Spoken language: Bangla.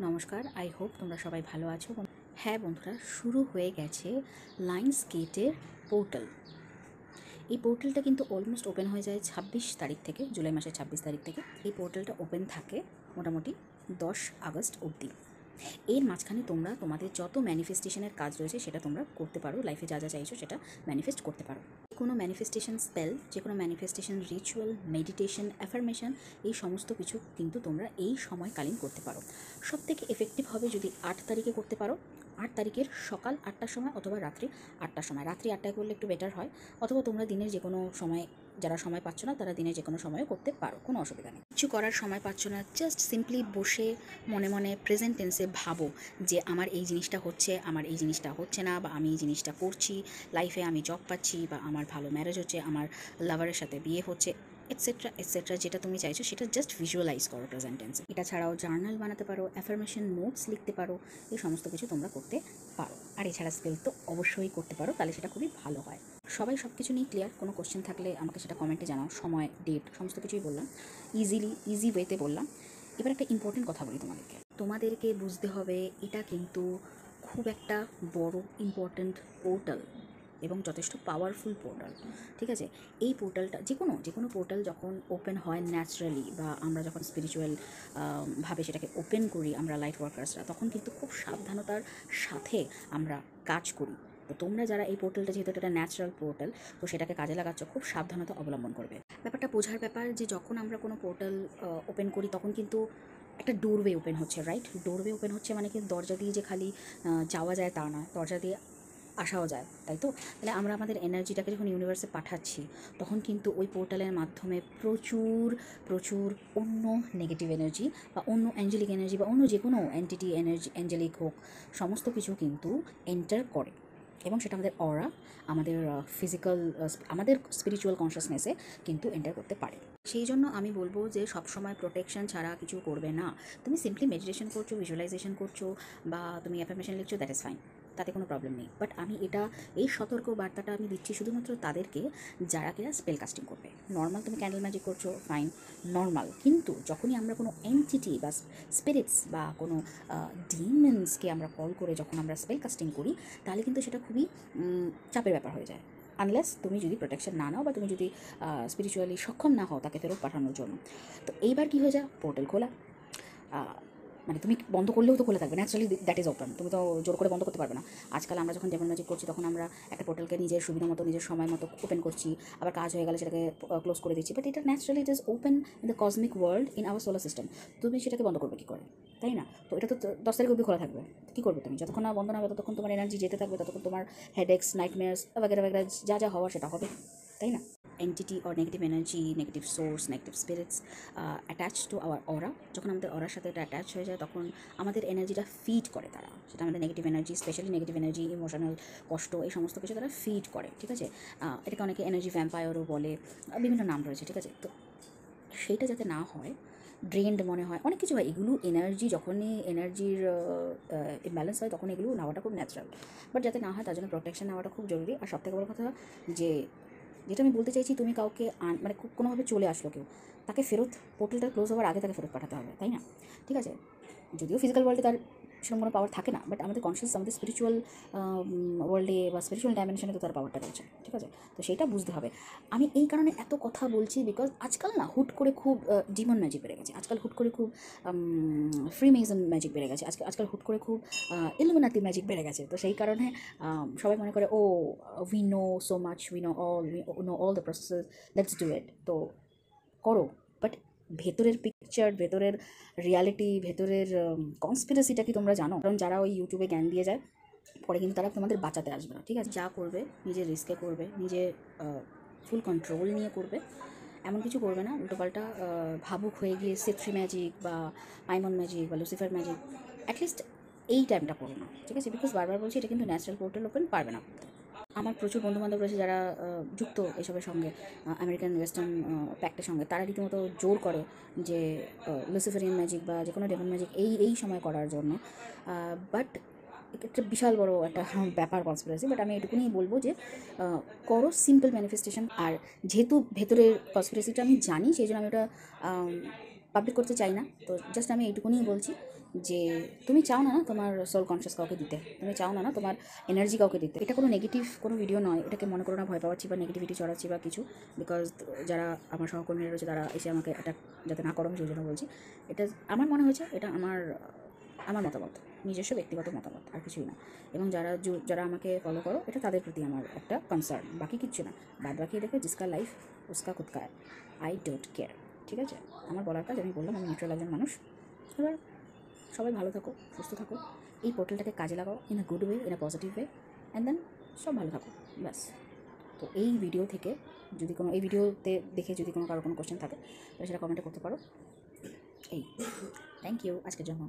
নমস্কার, আই হোপ তোমরা সবাই ভালো আছো। হ্যাঁ বন্ধুরা, শুরু হয়ে গেছে লায়ন্সগেটের পোর্টাল। এই পোর্টালটা কিন্তু অলমোস্ট ওপেন হয়ে যায় 26 তারিখ থেকে, জুলাই মাসের 26 তারিখ থেকে। এই পোর্টালটা ওপেন থাকে মোটামুটি 10 আগস্ট অবধি। এর মাঝখানে তোমরা তোমাদের যত ম্যানিফেস্টেশনের কাজ রয়েছে সেটা তোমরা করতে পারো। লাইফে যা যা চাইছো সেটা ম্যানিফেস্ট করতে পারো। কোনো ম্যানিফেস্টেশন স্পেল, যে কোনো ম্যানিফেস্টেশন রিচুয়াল, মেডিটেশন, অ্যাফার্মেশন, এই সমস্ত কিছু কিন্তু তোমরা এই সময়কালীন করতে পারো। সবথেকে এফেক্টিভ হবে যদি 8 তারিখে করতে পারো। 8 তারিখের সকাল 8টার সময় অথবা রাত্রি 8টার সময়। রাত্রি 8টায় করলে একটু বেটার হয়, অথবা তোমরা দিনের যে কোনো সময়, যারা সময় পাচ্ছ না তারা দিনের যে কোনো সময়ও করতে পারো, কোনো অসুবিধা নেই। কিছু করার সময় পাচ্ছ না, জাস্ট সিম্পলি বসে মনে মনে প্রেজেন্ট টেন্সে ভাবো যে আমার এই জিনিসটা হচ্ছে, আমার এই জিনিসটা হচ্ছে না, বা আমি এই জিনিসটা করছি, লাইফে আমি জব পাচ্ছি, বা আমার ভালো ম্যারেজ হচ্ছে, আমার লাভারের সাথে বিয়ে হচ্ছে, এটসেট্রা এটসেট্রা। যেটা তুমি চাইছো সেটা জাস্ট ভিজুয়ালাইজ করো প্রেজেন্ট টেন্সে। এটা ছাড়াও জার্নাল বানাতে পারো, অ্যাফার্মেশন নোটস লিখতে পারো, এই সমস্ত কিছু তোমরা করতে পারো। আর এছাড়া স্পেল তো অবশ্যই করতে পারো, তাহলে সেটা খুবই ভালো হয়। সবাই সব কিছু নিয়ে ক্লিয়ার? কোনো কোশ্চেন থাকলে আমাকে সেটা কমেন্টে জানাও। সময়, ডেট, সমস্ত কিছুই বললাম, ইজি ওয়েতে বললাম। এবার একটা ইম্পর্টেন্ট কথা বলি তোমাদেরকে বুঝতে হবে, এটা কিন্তু খুব একটা বড় ইম্পর্ট্যান্ট পোর্টাল এবং যথেষ্ট পাওয়ারফুল পোর্টাল। ঠিক আছে, এই পোর্টালটা যে কোনো পোর্টাল যখন ওপেন হয় ন্যাচারালি, বা আমরা যখন স্পিরিচুয়াল ভাবে সেটাকে ওপেন করি আমরা লাইট ওয়ার্কার্সরা, তখন কিন্তু খুব সাবধানতার সাথে আমরা কাজ করি। তো তোমরা যারা এই পোর্টালটা, যেহেতু এটা ন্যাচারাল পোর্টাল, তো সেটাকে কাজে লাগাচ্ছ, খুব সাবধানতা অবলম্বন করবে। ব্যাপারটা বোঝার ব্যাপার যে যখন আমরা কোনো পোর্টাল ওপেন করি তখন কিন্তু একটা ডোরওয়ে ওপেন হচ্ছে, রাইট? ডোরওয়ে ওপেন হচ্ছে মানে কি দরজা দিয়ে যে খালি যাওয়া যায় তা নয়, দরজা দিয়ে আসাও যায়, তাই তো? তাহলে আমরা আমাদের এনার্জিটাকে যখন ইউনিভার্সে পাঠাচ্ছি, তখন কিন্তু ওই পোর্টালের মাধ্যমে প্রচুর প্রচুর অন্য নেগেটিভ এনার্জি বা অন্য অ্যাঞ্জেলিক এনার্জি বা অন্য যে কোনো এন্টিটি এনার্জি, অ্যাঞ্জেলিক হোক, সমস্ত কিছু কিন্তু এন্টার করে, এবং সেটা আমাদের অরা, আমাদের ফিজিক্যাল, আমাদের স্পিরিচুয়াল কনসিয়াসনেসে কিন্তু এন্টার করতে পারে। সেই জন্য আমি বলবো যে সবসময় প্রোটেকশন ছাড়া কিছু করবে না। তুমি সিম্পলি মেডিটেশন করছো, ভিজুয়ালাইজেশন করছো, বা তুমি অ্যাফার্মেশন লিখছো, দ্যাট ইজ ফাইন, তাতে কোনো প্রবলেম নেই। বাট আমি এই সতর্ক বার্তাটা আমি দিচ্ছি শুধুমাত্র তাদেরকে যারা কিনা স্পেল কাস্টিং করবে। নর্মাল তুমি ক্যান্ডেল ম্যাজিক করছো, ফাইন, নর্মাল। কিন্তু যখনই আমরা কোনো এন্টিটি বা স্পিরিটস বা কোনো ডিমন্সকে আমরা কল করে যখন আমরা স্পেল কাস্টিং করি, তাহলে কিন্তু সেটা খুবই চাপের ব্যাপার হয়ে যায়, আনলেস তুমি যদি প্রোটেকশন না নাও বা তুমি যদি স্পিরিচুয়ালি সক্ষম না হও তাকে ফেরত পাঠানোর জন্য। তো এইবার কী হয়ে যায়, পোর্টাল খোলা, মানে তুমি বন্ধ করলেও তো খোলা থাকবে, ন্যাচারালি দ্যাট ইজ ওপেন, তুমি তো জোর করে বন্ধ করতে পারবে না। আজকাল আমরা যখন ডেমন ম্যাজিক করছি তখন আমরা একটা পোর্টালকে নিজের সুবিধা মতো, নিজের সময় মতো ওপেন করছি, আবার কাজ হয়ে গেলে সেটাকে ক্লোজ করে দিচ্ছি। বাট এটা naturally it is open in the cosmic world, in our solar system. তুমি সেটাকে বন্ধ করবে কী করে, তাই না? তো এটা তো 10 তারিখ অবধি খোলা থাকবে। কী করবে তুমি? যতক্ষণ না বন্ধ না হবে ততক্ষণ তোমার এনার্জি যেতে থাকবে, ততক্ষণ তোমার হেডেক্স, নাইটমেয়ার্স বাগেরা বাগেরা যা যা হওয়ার সেটা হবে, তাই না? Entity or negative energy, negative source, negative spirits attach to our aura, যখন আমাদের অরার সাথে এটা অ্যাটাচ হয়ে যায় তখন আমাদের এনার্জিটা ফিড করে তারা। সেটা আমাদের negative energy, specially negative energy, emotional কষ্ট, এই সমস্ত কিছু তারা ফিড করে। ঠিক আছে, এটাকে অনেকে এনার্জি ভ্যাম্পায়ারও বলে, বিভিন্ন নাম রয়েছে। ঠিক আছে, তো সেইটা যাতে না হয়, ড্রেন্ড মনে হয়, অনেক কিছু হয়, এগুলো এনার্জি, যখনই এনার্জির ইমব্যালেন্স হয় তখন এগুলো নেওয়াটা খুব ন্যাচারাল। বাট যাতে না হয় তার জন্য প্রোটেকশন নেওয়াটা খুব জরুরি। আর সবথেকে বড় কথা যে, যেটা আমি বলতে চাইছি, তুমি কাউকে মানে কোনোভাবে চলে আসলো কেউ, তাকে ফেরত, পোর্টালটা ক্লোজ হওয়ার আগে তাকে ফেরত পাঠাতে হবে, তাই না? ঠিক আছে, যদিও ফিজিক্যাল ওয়ার্ল্ডে তার সেরকম কোনো পাওয়ার থাকে না, বাট আমাদের কনসিয়াস, আমাদের স্পিরিচুয়াল ওয়ার্ল্ডে বা স্পিরিচুয়াল ডাইমেনশনে তো তার পাওয়ারটা রয়েছে। ঠিক আছে, তো সেইটা বুঝতে হবে। আমি এই কারণে এত কথা বলছি, বিকজ আজকাল না হুট করে খুব ডিমন ম্যাজিক বেড়ে গেছে, আজকাল হুট করে খুব ফ্রিমেজন ম্যাজিক বেড়ে গেছে, আজকাল হুট করে খুব ইলুমিনাতি ম্যাজিক বেড়ে গেছে। তো সেই কারণে সবাই মনে করে, oh we know so much, we know all the processes, let's do it. তো করো, বাট ভেতরের পিকচার, ভেতরের রিয়ালিটি, ভেতরের কনস্পিরেসিটা কি তোমরা জানো? কারণ যারা ওই ইউটিউবে জ্ঞান দিয়ে যায়, পরে কিন্তু তারা তোমাদের বাঁচাতে আসবে না। ঠিক আছে, যা করবে নিজের রিস্কে করবে, নিজে ফুল কন্ট্রোল নিয়ে করবে, এমন কিছু করবে না উল্টোপাল্টা ভাবুক হয়ে গিয়ে সেফ্রি ম্যাজিক বা পাইমন ম্যাজিক বা লুসিফার ম্যাজিক অ্যাটলিস্ট এই টাইমটা করো না। ঠিক আছে, বিকজ বারবার বলছি এটা কিন্তু ন্যাচারাল পোর্টাল ওপেন পারবে না করতে। আমার প্রচুর বন্ধুবান্ধব রয়েছে যারা যুক্ত এসবের সঙ্গে, আমেরিকান ওয়েস্টার্ন প্যাক্টের সঙ্গে, তারা রীতিমতো জোর করে যে লুসিফারিয়ান ম্যাজিক বা যে কোনো ডেমন ম্যাজিক এই সময় করার জন্য। বাট একটা বিশাল বড় একটা ব্যাপার কনস্পিরেসি। বাট আমি এটুকুনি বলবো যে করো সিম্পল ম্যানিফেস্টেশন। আর যেহেতু ভেতরের কনস্পিরেসিটা আমি জানি, সেই জন্য আমি ওটা পাবলিক করতে চাই না। তো জাস্ট আমি এইটুকুনি বলছি যে তুমি চাও না তোমার সোল কনসিয়াস কাউকে দিতে, তুমি চাও না তোমার এনার্জি কাউকে দিতে। এটা কোনো নেগেটিভ কোনো ভিডিও নয়, এটাকে মনে করো না ভয় পাওয়াচ্ছি বা নেগেটিভিটি চড়াচ্ছি বা কিছু, বিকজ যারা আমার সহকর্মীরা রয়েছে তারা এসে আমাকে অ্যাটাক যাতে না করো আমি সেই জন্য বলছি। এটা আমার মনে হয়েছে, এটা আমার আমার মতামত, নিজস্ব ব্যক্তিগত মতামত, আর কিছুই না। এবং যারা আমাকে ফলো করো এটা তাদের প্রতি আমার একটা কনসার্ন, বাকি কিচ্ছু না। বাদ বাকি দেখো জিসকা লাইফ উসকা খুদ কা, আই ডোন্ট কেয়ার। ঠিক আছে, আমার বলার কাজ আমি বললাম, আমি নিউট্রাল একজন মানুষ। এবার সবাই ভালো থাকো, সুস্থ থাকো, এই পোর্টালটাকে কাজে লাগাও in a good way, in a positive way, and then সব ভালো থাকো, ব্যাস। তো এই ভিডিও থেকে যদি কোনো, এই ভিডিওতে দেখে যদি কোনো কারো কোনো কোশ্চেন থাকে তাহলে সেটা কমেন্টে করতে পারো। এই থ্যাংক ইউ আজকের জন্য।